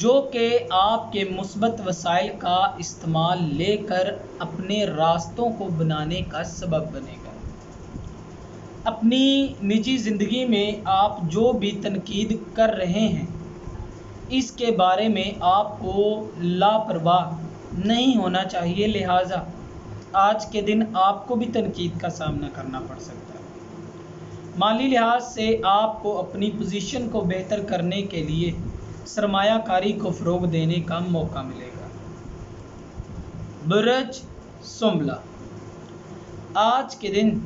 جو کہ آپ کے مثبت وسائل کا استعمال لے کر اپنے راستوں کو بنانے کا سبب بنے گا۔ اپنی نجی زندگی میں آپ جو بھی تنقید کر رہے ہیں اس کے بارے میں آپ کو لاپرواہ نہیں ہونا چاہیے، لہٰذا آج کے دن آپ کو بھی تنقید کا سامنا کرنا پڑ سکتا ہے۔ مالی لحاظ سے آپ کو اپنی پوزیشن کو بہتر کرنے کے لیے سرمایہ کاری کو فروغ دینے کا موقع ملے گا۔ برج سنبلہ، آج کے دن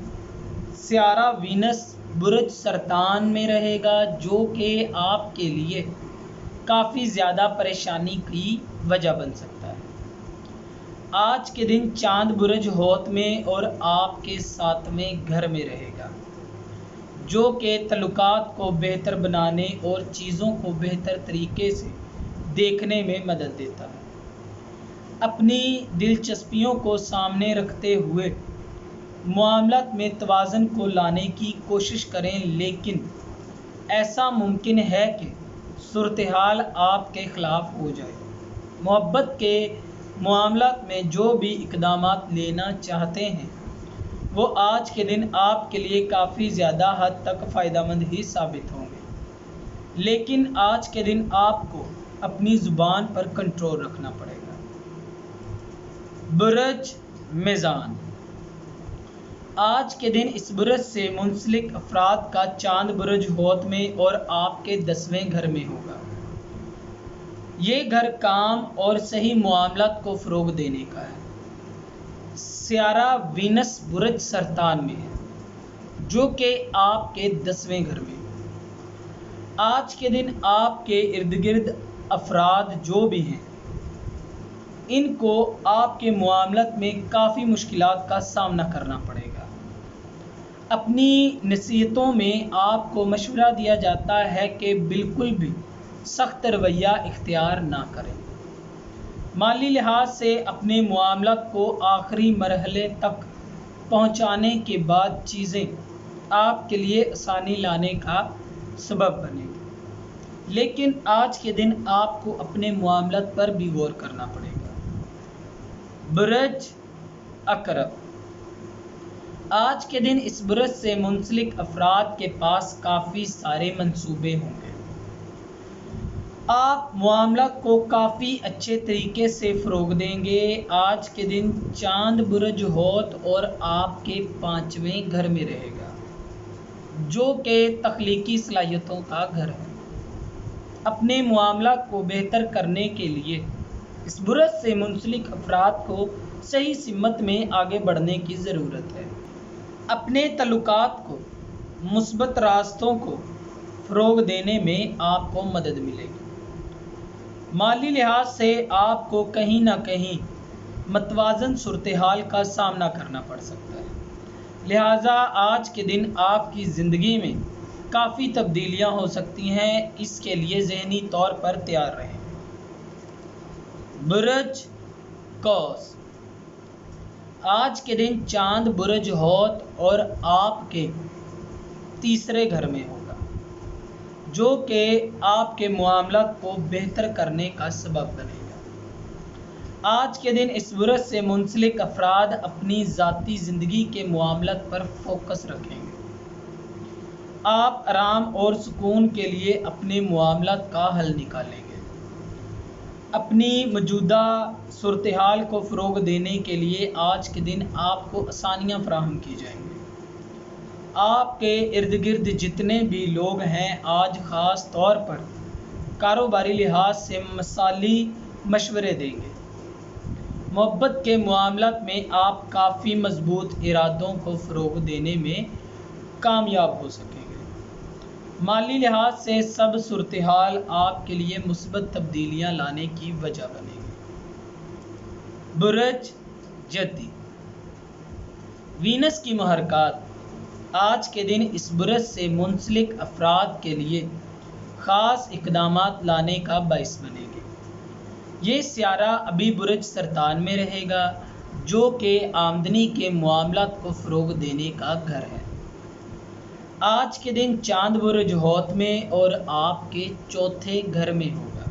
سیارہ وینس برج سرطان میں رہے گا، جو کہ آپ کے لیے کافی زیادہ پریشانی کی وجہ بن سکتا ہے۔ آج کے دن چاند برج ہوت میں اور آپ کے 7ویں گھر میں رہے گا، جو کہ تعلقات کو بہتر بنانے اور چیزوں کو بہتر طریقے سے دیکھنے میں مدد دیتا ہے۔ اپنی دلچسپیوں کو سامنے رکھتے ہوئے معاملات میں توازن کو لانے کی کوشش کریں، لیکن ایسا ممکن ہے کہ صورتحال آپ کے خلاف ہو جائے۔ محبت کے معاملات میں جو بھی اقدامات لینا چاہتے ہیں وہ آج کے دن آپ کے لیے کافی زیادہ حد تک فائدہ مند ہی ثابت ہوں گے، لیکن آج کے دن آپ کو اپنی زبان پر کنٹرول رکھنا پڑے گا۔ برج میزان، آج کے دن اس برج سے منسلک افراد کا چاند برج ہوت میں اور آپ کے 10ویں گھر میں ہوگا۔ یہ گھر کام اور صحیح معاملات کو فروغ دینے کا ہے۔ سیارہ وینس برج سرطان میں ہے، جو کہ آپ کے 10ویں گھر میں ہے۔ آج کے دن آپ کے ارد گرد افراد جو بھی ہیں ان کو آپ کے معاملات میں کافی مشکلات کا سامنا کرنا پڑے گا۔ اپنی نصیحتوں میں آپ کو مشورہ دیا جاتا ہے کہ بالکل بھی سخت رویہ اختیار نہ کریں۔ مالی لحاظ سے اپنے معاملات کو آخری مرحلے تک پہنچانے کے بعد چیزیں آپ کے لیے آسانی لانے کا سبب بنیں گی، لیکن آج کے دن آپ کو اپنے معاملات پر بھی غور کرنا پڑے گا۔ برج عقرب، آج کے دن اس برج سے منسلک افراد کے پاس کافی سارے منصوبے ہوں گے۔ آپ معاملات کو کافی اچھے طریقے سے فروغ دیں گے۔ آج کے دن چاند برج ہوت اور آپ کے 5ویں گھر میں رہے گا، جو کہ تخلیقی صلاحیتوں کا گھر ہے۔ اپنے معاملات کو بہتر کرنے کے لیے اس برج سے منسلک افراد کو صحیح سمت میں آگے بڑھنے کی ضرورت ہے۔ اپنے تعلقات کو مثبت راستوں کو فروغ دینے میں آپ کو مدد ملے گی۔ مالی لحاظ سے آپ کو کہیں نہ کہیں متوازن صورتحال کا سامنا کرنا پڑ سکتا ہے، لہٰذا آج کے دن آپ کی زندگی میں کافی تبدیلیاں ہو سکتی ہیں، اس کے لیے ذہنی طور پر تیار رہیں۔ برج قوس، آج کے دن چاند برج ہوت اور آپ کے 3 گھر میں ہوگا، جو کہ آپ کے معاملات کو بہتر کرنے کا سبب بنے گا۔ آج کے دن اس برج سے منسلک افراد اپنی ذاتی زندگی کے معاملات پر فوکس رکھیں گے۔ آپ آرام اور سکون کے لیے اپنے معاملات کا حل نکالیں گے۔ اپنی موجودہ صورتحال کو فروغ دینے کے لیے آج کے دن آپ کو آسانیاں فراہم کی جائیں گی۔ آپ کے ارد گرد جتنے بھی لوگ ہیں آج خاص طور پر کاروباری لحاظ سے مثالی مشورے دیں گے۔ محبت کے معاملات میں آپ کافی مضبوط ارادوں کو فروغ دینے میں کامیاب ہو سکیں گے۔ مالی لحاظ سے سب صورتحال آپ کے لیے مثبت تبدیلیاں لانے کی وجہ بنے گی۔ برج جدی، وینس کی محرکات آج کے دن اس برج سے منسلک افراد کے لیے خاص اقدامات لانے کا باعث بنے گی۔ یہ سیارہ ابھی برج سرطان میں رہے گا، جو کہ آمدنی کے معاملات کو فروغ دینے کا گھر ہے۔ آج کے دن چاند برج ہوت میں اور آپ کے 4تھے گھر میں ہوگا،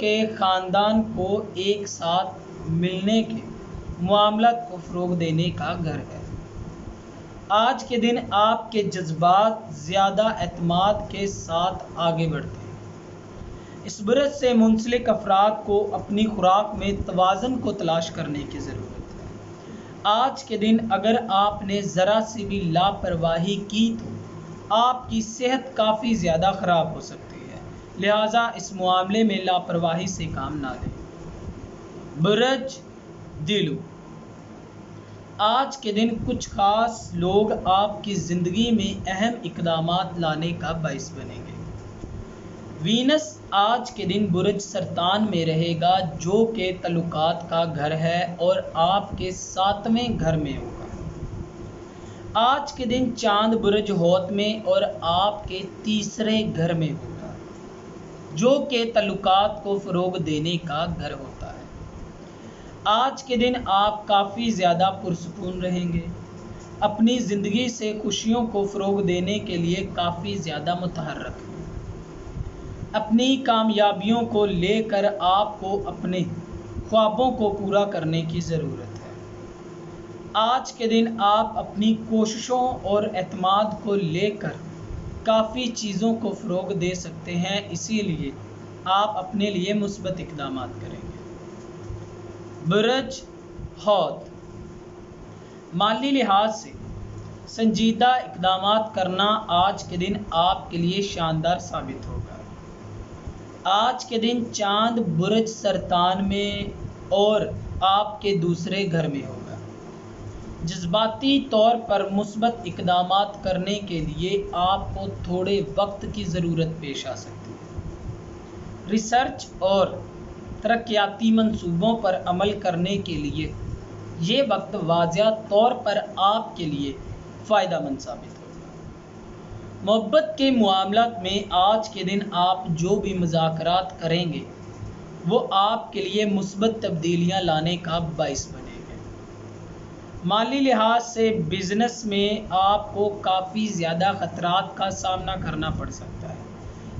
کہ خاندان کو ایک ساتھ ملنے کے معاملات کو فروغ دینے کا گھر ہے۔ آج کے دن آپ کے جذبات زیادہ اعتماد کے ساتھ آگے بڑھتے ہیں۔ اس برج سے منسلک افراد کو اپنی خوراک میں توازن کو تلاش کرنے کی ضرورت ہے۔ آج کے دن اگر آپ نے ذرا سی بھی لاپرواہی کی تو آپ کی صحت کافی زیادہ خراب ہو سکتی ہے، لہٰذا اس معاملے میں لاپرواہی سے کام نہ لیں۔ برج دلو، آج کے دن کچھ خاص لوگ آپ کی زندگی میں اہم اقدامات لانے کا باعث بنیں گے۔ وینس آج کے دن برج سرطان میں رہے گا، جو کہ تعلقات کا گھر ہے اور آپ کے 7ویں گھر میں ہوگا۔ آج کے دن چاند برج حوت میں اور آپ کے 3 گھر میں ہوگا، جو کہ تعلقات کو فروغ دینے کا گھر ہوتا ہے۔ آج کے دن آپ کافی زیادہ پرسکون رہیں گے، اپنی زندگی سے خوشیوں کو فروغ دینے کے لیے کافی زیادہ متحرک ہیں۔ اپنی کامیابیوں کو لے کر آپ کو اپنے خوابوں کو پورا کرنے کی ضرورت ہے۔ آج کے دن آپ اپنی کوششوں اور اعتماد کو لے کر کافی چیزوں کو فروغ دے سکتے ہیں، اسی لیے آپ اپنے لیے مثبت اقدامات کریں گے۔ برج حوت، مالی لحاظ سے سنجیدہ اقدامات کرنا آج کے دن آپ کے لیے شاندار ثابت ہوگا۔ آج کے دن چاند برج سرطان میں اور آپ کے 2 گھر میں ہوگا۔ جذباتی طور پر مثبت اقدامات کرنے کے لیے آپ کو تھوڑے وقت کی ضرورت پیش آ سکتی ہے۔ ریسرچ اور ترقیاتی منصوبوں پر عمل کرنے کے لیے یہ وقت واضح طور پر آپ کے لیے فائدہ مند ثابت ہوگا۔ محبت کے معاملات میں آج کے دن آپ جو بھی مذاکرات کریں گے وہ آپ کے لیے مثبت تبدیلیاں لانے کا باعث بنے گے۔ مالی لحاظ سے بزنس میں آپ کو کافی زیادہ خطرات کا سامنا کرنا پڑ سکتا ہے،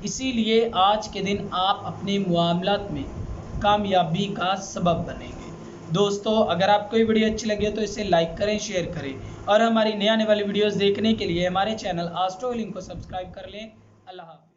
اسی لیے آج کے دن آپ اپنے معاملات میں کامیابی کا سبب بنیں گے۔ دوستو، اگر آپ کو یہ ویڈیو اچھی لگے تو اسے لائک کریں، شیئر کریں اور ہماری نئے آنے والی ویڈیوز دیکھنے کے لیے ہمارے چینل آسٹرو ہیلنگ کو سبسکرائب کر لیں۔ اللہ حافظ۔